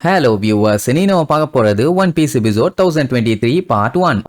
Hello viewers, இனி நம்ம பார்க்க போறது One Piece episode 1023 part 1.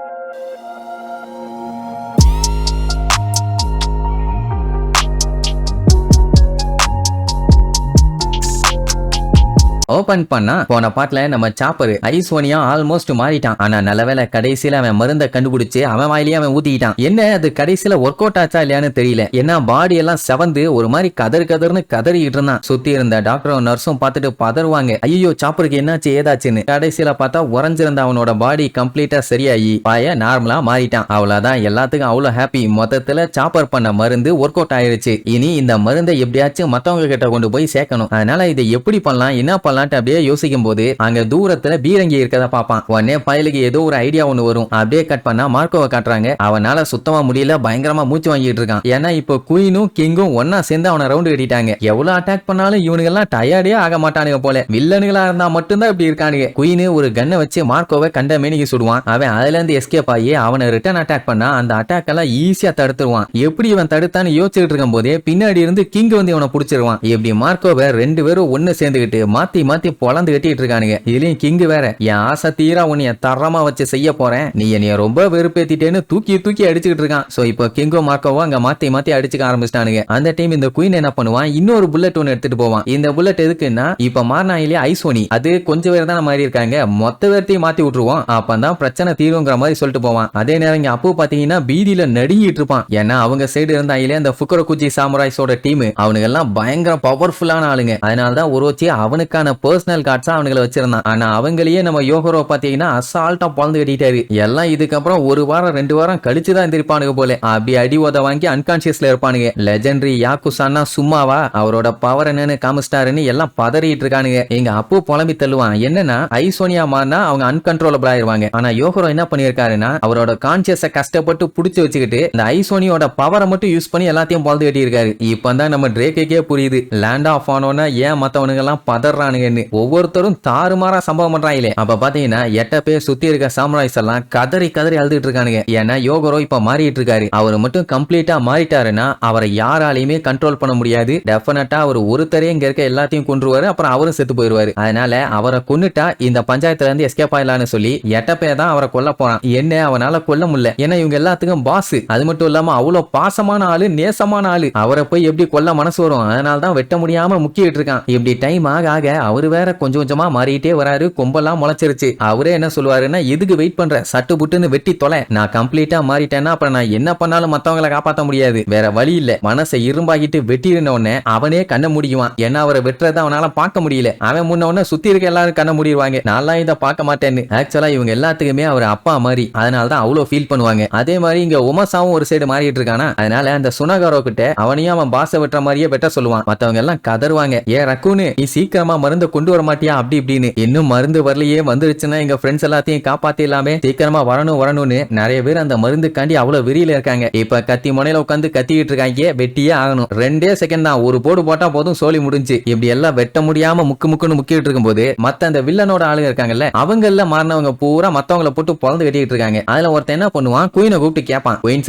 Open பண்ணா போன பாட்டுல நம்ம சாப்பர் ஐஸ்வனியா ஆல்மோஸ்ட் மாறிட்டான். ஆனா நல்லவேளை கடைசியில அவன் மருந்தை கண்டுபிடிச்சு அவன் வாயிலேயே அவன் ஊத்திட்டான். என்ன அது கடைசியில ஒர்க் அவுட் ஆச்சா இல்லையான்னு தெரியல. ஏன்னா பாடி எல்லாம் செவந்து ஒரு மாதிரி கதர்னு கதறிட்டு இருந்தான். சுத்தி இருந்த டாக்டரும் நர்ஸும் பார்த்துட்டு பதறுவாங்க, ஐயோ சாப்பருக்கு என்னாச்சு ஏதாச்சுன்னு. கடைசியில பார்த்தா உறைஞ்சிருந்த அவனோட பாடி கம்ப்ளீட்டா சரியாகி பாய நார்மலா மாறிட்டான். அவ்வளவுதான், எல்லாத்துக்கும் அவ்வளவு ஹாப்பி. மொத்தத்துல சாப்பர் பண்ண மருந்து ஒர்க் அவுட் ஆயிருச்சு. இனி இந்த மருந்தை எப்படியாச்சும் மத்தவங்க கிட்ட கொண்டு போய் சேர்க்கணும். அதனால இதை எப்படி பண்ணலாம், என்ன பண்ணலாம் அப்படியே யோசிக்கும் போது அங்க தூரத்துல பீரங்கி இருக்கத பாப்பான். உடனே பயலுக்கு ஏதோ ஒரு ஐடியா ஒண்ணு வரும். அப்படியே கட் பண்ணா மார்க்கோவை காட்டுறாங்க. அவனால சுத்தமா முடியல, பயங்கரமா மூச்சு வாங்கிட்டு இருக்கான். ஏன்னா இப்போ குயினும் கிங்கும் ஒன்னா சேர்ந்து அவனை ரவுண்டு கட்டிட்டாங்க. எவ்வளவு அட்டாக் பண்ணாலும் இவனுங்க எல்லாம் டயர்டே ஆக மாட்டானுங்க போல. வில்லனுகளா இருந்தா மட்டும்தான் இப்படி இருக்கானுங்க. குயின் ஒரு கன்னை வச்சு மார்க்கோவை கண்ட மேனிக்கு சுடுவான். அவன் அதுல இருந்து எஸ்கேப் ஆகி அவனை ரிட்டர்ன் அட்டாக் பண்ணா அந்த அட்டாக் எல்லாம் ஈஸியா தடுத்துருவான். எப்படி இவன் தடுத்தான்னு யோசிச்சுட்டு இருக்கும் போதே பின்னாடி இருந்து கிங் வந்து இவனை புடிச்சிருவான். இப்படி மார்க்கோவை ரெண்டு பேரும் ஒன்னு சேர்ந்துகிட்டு மாத்தி பொலந்து கட்டிட்டு இருக்கானுங்க. இதுலயும் கிங் வேற, என் ஆசை தீரா உன்னைய தரமா வச்சு செய்ய போறேன், நீ என்னைய ரொம்ப வெறுப்பேத்திட்டேன்னு தூக்கி அடிச்சுக்கிட்டு இருக்கான். சோ இப்போ கிங்கோ மார்க்கோவோ அங்க மாத்தி அடிச்சுக்க ஆரம்பிச்சிட்டானுங்க. அந்த டைம் இந்த குயின் என்ன பண்ணுவான், இன்னொரு புல்லட் ஒன்னு எடுத்துட்டு போவான். இந்த புல்லட் எதுக்குன்னா இப்ப மாறினா இல்லையா ஐஸ்வனி, அது கொஞ்சம் பேர் தான் மாறி இருக்காங்க, மொத்த பேர்த்தையும் மாத்தி விட்டுருவோம், அப்பதான் பிரச்சனை தீருங்கிற மாதிரி சொல்லிட்டு போவான். அதே நேரம் இங்க அப்போ பாத்தீங்கன்னா பீதியில நடுங்கிட்டு இருப்பான். ஏன்னா அவங்க சைடு இருந்தா இல்லையா இந்த ஃபுக்குரோகுச்சி சாமுராய்ஸோட டீம், அவனுங்க எல்லாம் பயங்கர பவர்ஃபுல்லான ஆளுங்க. அதனாலதான் ஒருவச்சி அவனுக்கான பர்சனல் கார்ட்ஸா அவங்களை வச்சிருந்தான். ஆனா அவங்களையே நம்ம யோகரோ பாத்தீங்கன்னா அசால்ட்டா பொழந்து கட்டிட்டாரு. எல்லாம் இதுக்கப்புறம் ஒரு வாரம் 2 வாரம் கழிச்சுதான் இருப்பானுங்க போல. அப்படி அடி உத வாங்கி அன்கான்சியஸ்ல இருப்பானுங்க. லெஜெண்டரி யாக்குசானா சும்மாவா, அவரோட பவர் என்னன்னு காமிஸ்டாருன்னு எல்லாம் பதறிட்டு இருக்கானுங்க. எங்க அப்போ புலம்பி தள்ளுவான். என்னன்னா ஐசோனியா மாறினா அவங்க அன்கண்ட்ரோலபிள் ஆயிருவாங்க. ஆனா யோகரோ என்ன பண்ணிருக்காருன்னா அவரோட கான்சியஸ கஷ்டப்பட்டு புடிச்சு வச்சுக்கிட்டு இந்த ஐசோனியோட பவரை மட்டும் யூஸ் பண்ணி எல்லாத்தையும் பொழந்து கட்டி இருக்காரு. இப்பதான் நம்ம ட்ரேக்கே புரியுது லேண்ட் ஆஃப் ஆனோன்னா ஏன் மத்தவனுங்க எல்லாம் பதறானுங்கன்னு. ஒவ்வொருத்தரும் தாறுமாறா சம்பவம் பண்றாங்களே. அப்ப பாத்தீங்கன்னா 8 பேர் சுத்தி இருக்க சாமுராய்ஸ் எல்லாம் கதறி அழுதுட்டு இருக்கானுங்க. ஏன்னா யோகரோ இப்ப மாறிட்டு இருக்காரு. அவர் மட்டும் கம்ப்ளீட்டா மாறிட்டாருன்னா அவரை யாராலையுமே கண்ட்ரோல் பண்ண முடியாது. டெஃபினட்டா அவர் ஒருத்தரே இங்க இருக்க எல்லாத்தையும் கொன்றுவாரு, அப்புறம் அவரும் செத்து போயிருவாரு. அதனால அவரை கொன்னுட்டா இந்த பஞ்சாயத்துல இருந்து எஸ்கேப் ஆயிடலாம்னு சொல்லி 8 பேர் தான் அவரை கொல்ல போறான். என்ன அவனால கொல்ல முடியல, ஏன்னா இவங்க எல்லாத்துக்கும் பாஸ். அது மட்டும் இல்லாம அவ்வளவு பாசமான ஆளு, நேசமான ஆளு. அவரை போய் எப்படி கொல்ல மனசு வரும், அதனாலதான் வெட்ட முடியாம முக்கிட்டு இருக்கான். இப்படி டைம் ஆக அவர் வேற கொஞ்சமா மாறிட்டே வராரு. கொம்பெல்லாம் முளைச்சிருச்சு. அவரே என்ன சொல்லுவாருன்னா, எதுக்கு வெயிட் பண்ற, சட்டு புட்டுன்னு வெட்டி தொலை, நான் கம்ப்ளீட்டா மாறிட்டேன்னா அப்புறம் நான் என்ன பண்ணாலும் மத்தவங்களை காப்பாற்ற முடியாது, வேற வழி இல்ல. மனசை இரும்பாகிட்டு வெட்டிருந்த உடனே அவனே கண்ண முடியுவான். ஏன்னா அவரை வெட்டுறத அவனால பார்க்க முடியல. அவன் முன்ன உடனே சுத்தி இருக்க எல்லாரும் கண்ண முடிடுவாங்க, நான்லாம் இதை பார்க்க மாட்டேன்னு. ஆக்சுவலா இவங்க எல்லாத்துக்குமே அவர் அப்பா மாதிரி, அதனாலதான் அவ்வளவு ஃபீல் பண்ணுவாங்க. அதே மாதிரி இங்க உமசாவும் ஒரு சைடு மாறிட்டு இருக்கானா, அதனால அந்த சுனகாரோ கிட்ட அவனையும் அவன் பாச வெட்டுற மாதிரியே வெட்ட சொல்லுவான். மத்தவங்க எல்லாம் கதறுவாங்க, ஏ ரக்கூனு நீ சீக்கிரமா மருந்து கொண்டு வர மாட்டியா அப்படி இப்படின்னு. இன்னும் மருந்து வரலையே, வந்துருச்சுன்னா எங்க ஃப்ரெண்ட்ஸ் எல்லாத்தையும் காப்பாத்திடலாமே, சீக்கிரமா வரணும்னு நிறைய பேர் அந்த மருந்துக்காண்டி அவ்வளவு வெறியில இருக்காங்க. இப்ப கத்தி முனையில உட்காந்து கத்திக்கிட்டு இருக்காங்க, வெட்டியே ஆகணும். 2 செகண்ட் தான், ஒரு போடு போட்டா போதும், சோலி முடிஞ்சு. இப்படி எல்லாம் வெட்ட முடியாம முக்குன்னு முக்கிட்டு இருக்கும் போது மத்த அந்த வில்லனோட ஆளுங்க இருக்காங்கல்ல, அவங்க எல்லாம் மாறினவங்க பூரா மத்தவங்களை போட்டு பொழந்து வெட்டிட்டு இருக்காங்க. அதுல ஒருத்தன் என்ன பண்ணுவான், குயினை கூப்பிட்டு கேட்பான், குயின்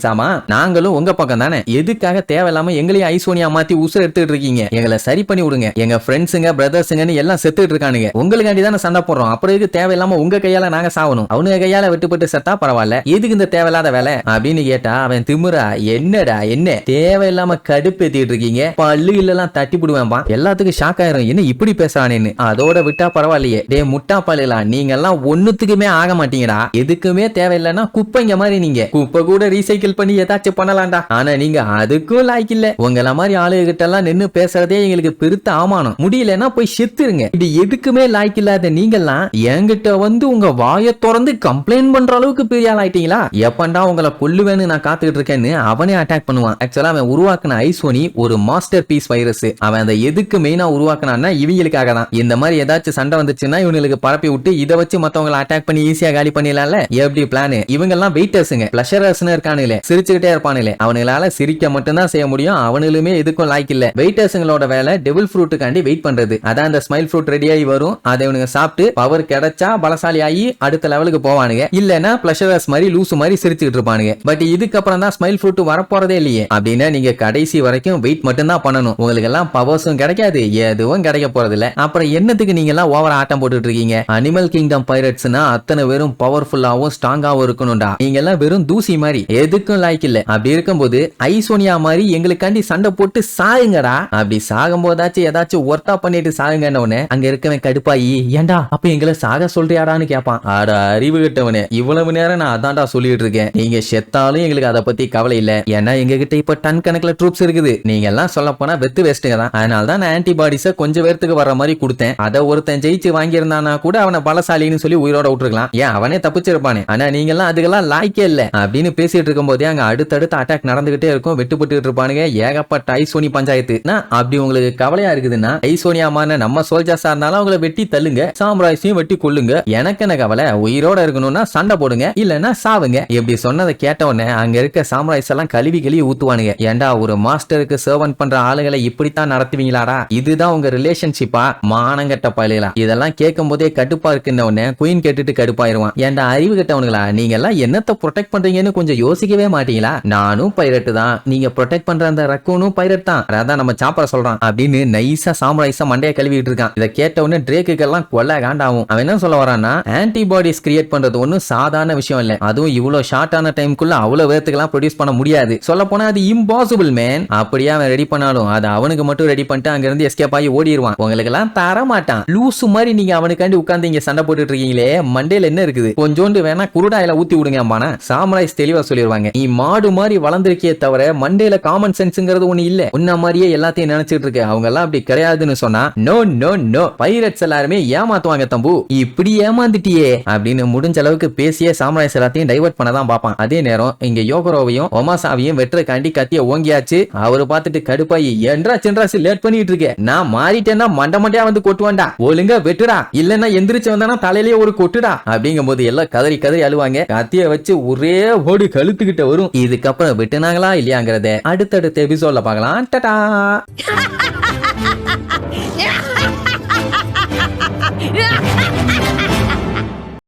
சாமா நாங்களும் உங்க பக்கம் தானே, எதுக்காக தேவையில்லாம எங்களையும் ஐசோனியா மாத்தி உசுர எடுத்துட்டு இருக்கீங்க, எங்களை சரி பண்ணி விடுங்க, எங்க ஃப்ரெண்ட்ஸுங்க பிரதர்ஸுங்கன்னு எல்லாம் செத்துட்டு இருக்கானுங்க, உங்களுக்காண்டி தானே சண்டை போடுறோம், அப்புறம் இது தேவையில்லாம உங்க கையால நாங்க சாவணும், அவனுங்க கையால வெட்டுப்பட்டு செத்தா பரவாயில்ல, எதுக்கு இந்த தேவையில்லாத வேலை அப்படின்னு கேட்டா அவன் திமுறா, என்னடா என்ன தேவையில்லாம கடுப்பேத்திட்டு இருக்கீங்க, பல்லு இல்லெல்லாம் தட்டி விடுவேன்பா. எல்லாத்துக்கும் ஷாக் ஆயிரும், என்ன இப்படி பேசுறானேன்னு. அதோட விட்டா பரவாயில்லையே, டே முட்டா பல்லுலாம் நீங்க எல்லாம் ஒண்ணுத்துக்குமே ஆக மாட்டீங்கடா, எதுக்குமே தேவையில்லைன்னா குப்பைங்க மாதிரி, நீங்க குப்பை கூட ரீசைக்கிள் பண்ணி ஏதாச்சும் பண்ணலாம்டா, ஆனா நீங்க அதுக்கும் லாய்க்கு இல்ல. உங்கள மாதிரி ஆளுகிட்ட எல்லாம் நின்னு பேசுறதே எங்களுக்கு பெருத்த அவமானம், முடியலன்னா போய் செத்துருங்க. இப்படி எதுக்குமே லாய்க்கு இல்லாத நீங்கெல்லாம் என்கிட்ட வந்து உங்க வாயை திறந்து கம்ப்ளைண்ட் பண்ற அளவுக்கு பெரிய ஆள் ஆயிட்டீங்களா, எப்பண்டா உங்களை கொல்லுவேன்னு நான் காத்துக்கிட்டு இருக்கேன்னு அவனே அட்டாக் பண்ணுவான். ஆக்சுவலா அவன் உருவாக்குன ஐசோனி ஒரு மாஸ்டர் பீஸ் வைரஸ். அவன் அதை எதுக்கு மெயினா உருவாக்குனான்னா இவங்களுக்காக தான். இந்த மாதிரி ஏதாச்சும் சண்டை வந்துச்சுன்னா இவங்களுக்கு பரப்பி விட்டு இதை வச்சு மத்தவங்களை அட்டாக் பண்ணி ஈஸியா காலி பண்ணிடலாம்ல. எப்படி பிளான், இவங்க எல்லாம் வெயிட்டர்ஸுங்க, பிளஷரர்ஸ்னு இருக்கானுங்களே, சிரிச்சுக்கிட்டே இருப்பானுங்களே, அவங்களால சிரிக்க மட்டும் தான் செய்ய முடியும், அவனுமே எதுக்கும் லாய்க்கு இல்ல. வெயிட்டர்ஸுங்களோட வேலை டெவில் ஃப்ரூட்டுக்காண்டி வெயிட் பண்றது, அத அதான் அந்த ஸ்மைல் ஃப்ரூட் ரெடியாகி வரும். அதை இவனுங்க சாப்பிட்டு பவர் கிடைச்சா பலசாலி ஆகி அடுத்த லெவலுக்கு போவானுங்க. இல்லன்னா பிளஷரஸ் மாதிரி லூசு மாதிரி சிரிச்சுட்டு இருப்பானுங்க. பட் இதுக்கப்புறம் தான் ஸ்மைல் ஃப்ரூட் வரப்போறதே இல்லையே. அப்படின்னா நீங்க கடைசி வரைக்கும் வெயிட் மட்டும் தான் பண்ணணும். உங்களுக்கு எல்லாம் பவர்ஸும் கிடைக்காது, எதுவும் கிடைக்க போறது இல்ல. அப்புறம் என்னத்துக்கு நீங்க எல்லாம் ஓவர ஆட்டம் போட்டுட்டு இருக்கீங்க? அனிமல் கிங்டம் பைரட்ஸ்னா அத்தனை வெறும் பவர்ஃபுல்லாவும் ஸ்ட்ராங்காவும் இருக்கணும்டா. நீங்க எல்லாம் வெறும் தூசி மாதிரி, எதுக்கும் லாய்க்கு இல்ல. அப்படி இருக்கும்போது ஐசோனியா மாதிரி எங்களுக்காண்டி சண்டை போட்டு சாகுங்கடா. அப்படி சாகும் போதாச்சும் ஏதாச்சும் ஒர்த்தா பண்ணிட்டு சாகுங்கன்னு அங்க இருக்கவன் கடுப்பாயி, ஏண்டா அப்ப எங்களை சாக சொல்றியாடான்னு கேட்பான். ஆடா அறிவு கிட்டவனே, இவ்வளவு நேரம் நான் அதான்டா சொல்லிட்டு இருக்கேன். நீங்க செத்தாலும் எங்களுக்கு அதை பத்தி கவலை இல்ல. ஏன்னா எங்க கிட்ட இப்ப டன் கணக்குல ட்ரூப்ஸ் இருக்குது. நீங்க எல்லாம் சொல்ல போனா வெத்து வேஸ்ட்டுங்க தான். அதனால தான் நான் ஆன்டிபாடிஸ கொஞ்சம் பேர்த்துக்கு வர்ற மாதிரி கொடுத்தேன். அதை ஒருத்தன் ஜெயிச்சு வாங்கியிருந்தானா கூட அவனை பலசாலின்னு சொல்லி உயிரோட விட்டுருக்கலாம். ஏன் அவனே தப்பிச்சிருப்பானே. ஆனா நீங்க எல்லாம் அதுக்கெல்லாம் லாய்க்கே இல்ல அப்படின்னு பேசிட்டு இருக்கும் போதே அங்க அடுத்தடுத்து அட்டாக் நடந்துகிட்டே இருக்கும். வெட்டுப்பட்டு இருப்பானுங்க. ஏகப்பட்ட ஐசோனி பஞ்சாயத்து. அப்படி உங்களுக்கு கவலையா இருக்குதுன்னா ஐசோனியாமான நம்ம சோல்ஜர்ஸா இருந்தாலும் அவங்களை வெட்டி தள்ளுங்க, சாம்ராய்ஸையும் வெட்டி கொள்ளுங்க. எனக்கு என்ன கவலை? உயிரோட இருக்கணும்னா சண்டை போடுங்க, இல்லன்னா சாவுங்க. இப்படி சொன்னதை கேட்ட உடனே அங்க இருக்க சாம்ராய்ஸ் எல்லாம் கழுவி ஊத்துவானுங்க. ஏண்டா ஒரு மாஸ்டருக்கு சர்வன்ட் பண்ற ஆளுகளை இப்படித்தான் நடத்துவீங்களாடா? இதுதான் உங்க ரிலேஷன்ஷிப்பா? மானங்கட்ட பயலுகளா? இதெல்லாம் கேட்கும் போதே கடுப்பா இருக்குன்ன உடனே குயின் கேட்டுட்டு கடுப்பாயிருவான். ஏண்டா அறிவு கட்டவனுங்களா, நீங்க எல்லாம் என்னத்தை ப்ரொடெக்ட் பண்றீங்கன்னு கொஞ்சம் யோசிக்கவே மாட்டீங்களா? நானும் பைரட் தான், நீங்க ப்ரொடெக்ட் பண்ற அந்த ரக்கூனும் பைரட் தான். அதான் நம்ம சாப்பர சொல்றான் அப்படின்னு நைஸா சாம்ராய்ஸா மண்டைய கழுவிட்டு இருக்கான். இதை கேட்ட உடனே ட்ரேக்குக்கெல்லாம் கொல்ல காண்டாகும். அவன் என்ன சொல்ல வரான்னா, ஆன்டிபாடிஸ் கிரியேட் பண்றது ஒன்னும் சாதாரண விஷயம் இல்ல. அதுவும் இவ்வளவு ஷார்ட்டான டைம்குள்ள அவ்வளவு வேர்த்துக்கெல்லாம் ப்ரொடியூஸ் பண்ண முடியாது. சொல்ல போனா அது இம்பாசிபிள் மேன். அப்படியே அவன் ரெடி பண்ணாலும் அது அவனுக்கு மட்டும் ரெடி பண்ணிட்டு அங்க இருந்து எஸ்கேப் ஆகி ஓடிடுவான். உங்களுக்கு எல்லாம் தர மாட்டான். லூசு மாதிரி நீங்க அவனுக்காண்டி உட்கார்ந்து இங்க சண்டை போட்டுட்டு இருக்கீங்களே, மண்டையில என்ன இருக்குது? கொஞ்சோண்டு வேணா குருடாயில ஊத்தி விடுங்க அம்மானா. சாம்ராய்ஸ் தெளிவா சொல்லிடுவாங்க, நீ மாடு மாதிரி வளர்ந்திருக்கே தவிர மண்டையில காமன் சென்ஸ்ங்கிறது ஒண்ணு இல்ல. உன்ன மாதிரியே எல்லாத்தையும் நினைச்சிட்டு இருக்க. அவங்க எல்லாம் அப்படி கிடையாதுன்னு சொன்னா, நோ நோ நோ, பைரட்ஸ் எல்லாருமே ஏமாத்துவாங்க தம்பு, இப்படி ஏமாந்துட்டியே அப்படின்னு முடிஞ்ச அளவுக்கு பேசிய சாம்ராய்ஸ் எல்லாத்தையும் டைவர்ட் பண்ணதான் பார்ப்பான். அதே நேரம் இங்க யோகரோவையும் ஒமாசாவையும் வெற்றக்காண்டி கத்திய ஓங்கியாச்சு. அவரு பார்த்துட்டு கடுப்பாயி, என்றா சென்றாசு லேட் பண்ணிட்டு இருக்கேன், நான் மாறிட்டேன்னா மண்டையா வந்து கொட்டுவான்டா, ஒழுங்கா வெட்டுடா, இல்லன்னா எந்திரிச்சு வந்தானா தலையிலேயே ஒரு கொட்டுடா அப்படிங்கும் போது எல்லாம் கதறி கதறி அழுவாங்க. கத்திய வச்சு ஒரே ஓடு கழுத்துக்கிட்ட வரும். இதுக்கப்புறம் வெட்டுனாங்களா இல்லையாங்கிறத அடுத்தடுத்த எபிசோட்ல பார்க்கலாம். டடா.